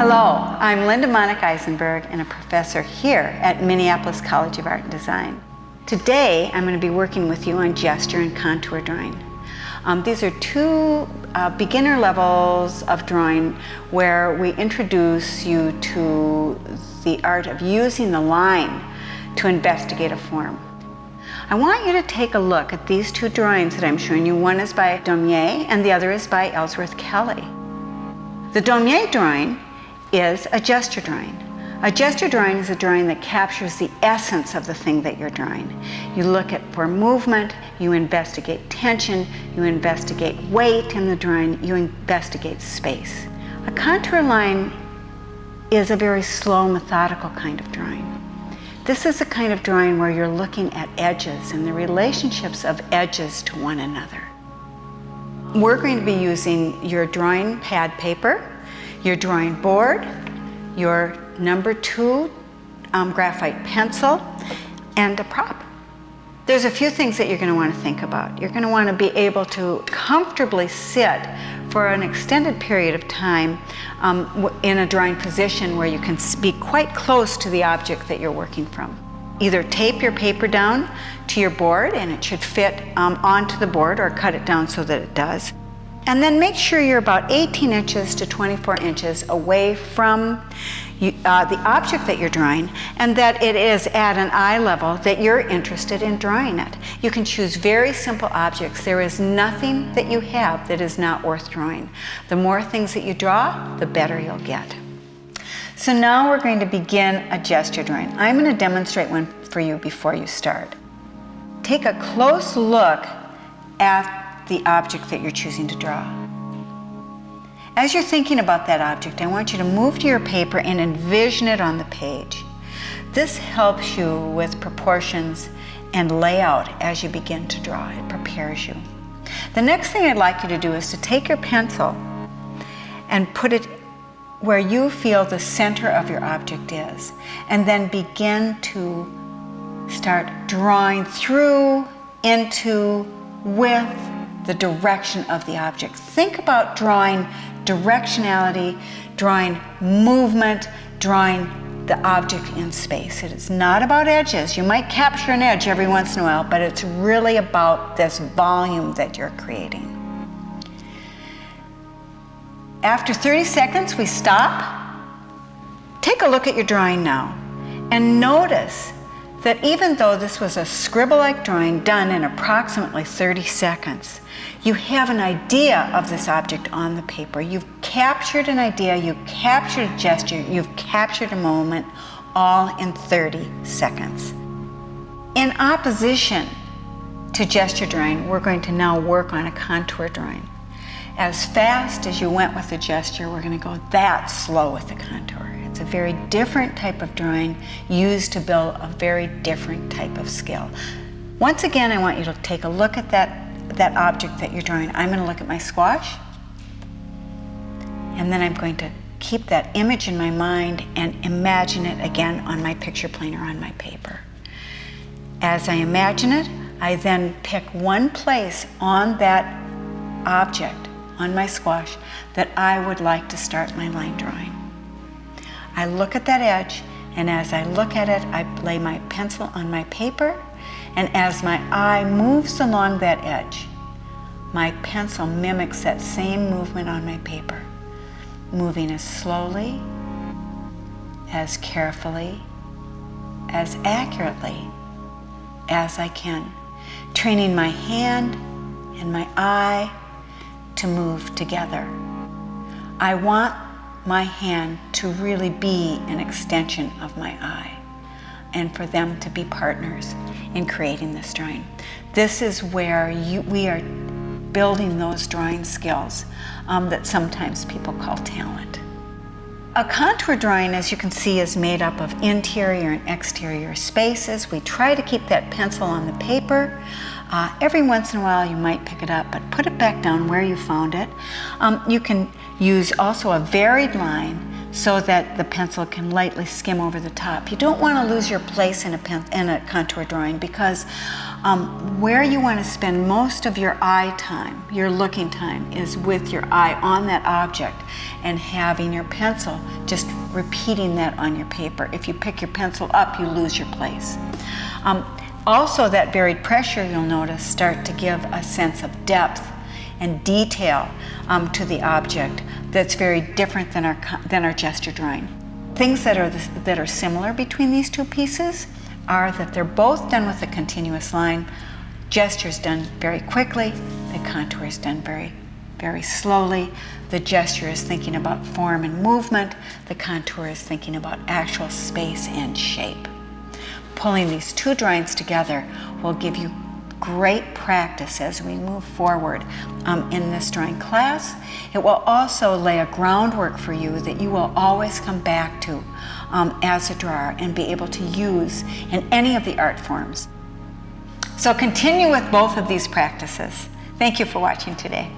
Hello, I'm Linda Monik Eisenberg and a professor here at Minneapolis College of Art and Design. Today I'm going to be working with you on gesture and contour drawing. These are two beginner levels of drawing where we introduce you to the art of using the line to investigate a form. I want you to take a look at these two drawings that I'm showing you. One is by Daumier and the other is by Ellsworth Kelly. The Daumier drawing is a gesture drawing. A gesture drawing is a drawing that captures the essence of the thing that you're drawing. You look for movement, you investigate tension, you investigate weight in the drawing, you investigate space. A contour line is a very slow, methodical kind of drawing. This is a kind of drawing where you're looking at edges and the relationships of edges to one another. We're going to be using your drawing pad paper, your drawing board, your number 2 graphite pencil, and a prop. There's a few things that you're going to want to think about. You're going to want to be able to comfortably sit for an extended period of time in a drawing position where you can be quite close to the object that you're working from. Either tape your paper down to your board and it should fit onto the board, or cut it down so that it does. And then make sure you're about 18 inches to 24 inches away from the object that you're drawing, and that it is at an eye level that you're interested in drawing it. You can choose very simple objects. There is nothing that you have that is not worth drawing. The more things that you draw, the better you'll get. So now we're going to begin a gesture drawing. I'm going to demonstrate one for you before you start. Take a close look at the object that you're choosing to draw. As you're thinking about that object, I want you to move to your paper and envision it on the page. This helps you with proportions and layout as you begin to draw. It prepares you. The next thing I'd like you to do is to take your pencil and put it where you feel the center of your object is, and then begin to start drawing through, into, with the direction of the object. Think about drawing directionality, drawing movement, drawing the object in space. It is not about edges. You might capture an edge every once in a while, but it's really about this volume that you're creating. After 30 seconds, we stop. Take a look at your drawing now and notice that even though this was a scribble-like drawing done in approximately 30 seconds, you have an idea of this object on the paper. You've captured an idea, you've captured a gesture, you've captured a moment, all in 30 seconds. In opposition to gesture drawing, we're going to now work on a contour drawing. As fast as you went with the gesture, we're going to go that slow with the contour. It's a very different type of drawing used to build a very different type of skill. Once again, I want you to take a look at that object that you're drawing. I'm going to look at my squash, and then I'm going to keep that image in my mind and imagine it again on my picture plane or on my paper. As I imagine it, I then pick one place on that object, on my squash, that I would like to start my line drawing. I look at that edge, and as I look at it, I lay my pencil on my paper, and as my eye moves along that edge, my pencil mimics that same movement on my paper, moving as slowly, as carefully, as accurately as I can, training my hand and my eye to move together. I want my hand to really be an extension of my eye, and for them to be partners in creating this drawing. This is where we are building those drawing skills that sometimes people call talent. A contour drawing, as you can see, is made up of interior and exterior spaces. We try to keep that pencil on the paper. Every once in a while you might pick it up, but put it back down where you found it. You can use also a varied line so that the pencil can lightly skim over the top. You don't want to lose your place in a contour drawing, because where you want to spend most of your eye time, your looking time, is with your eye on that object and having your pencil just repeating that on your paper. If you pick your pencil up, you lose your place. Also, that buried pressure, you'll notice, start to give a sense of depth and detail to the object that's very different than our gesture drawing. Things that are similar between these two pieces are that they're both done with a continuous line. Gesture's done very quickly, the contour is done very, very slowly. The gesture is thinking about form and movement, the contour is thinking about actual space and shape. Pulling these two drawings together will give you great practice as we move forward in this drawing class. It will also lay a groundwork for you that you will always come back to as a drawer and be able to use in any of the art forms. So continue with both of these practices. Thank you for watching today.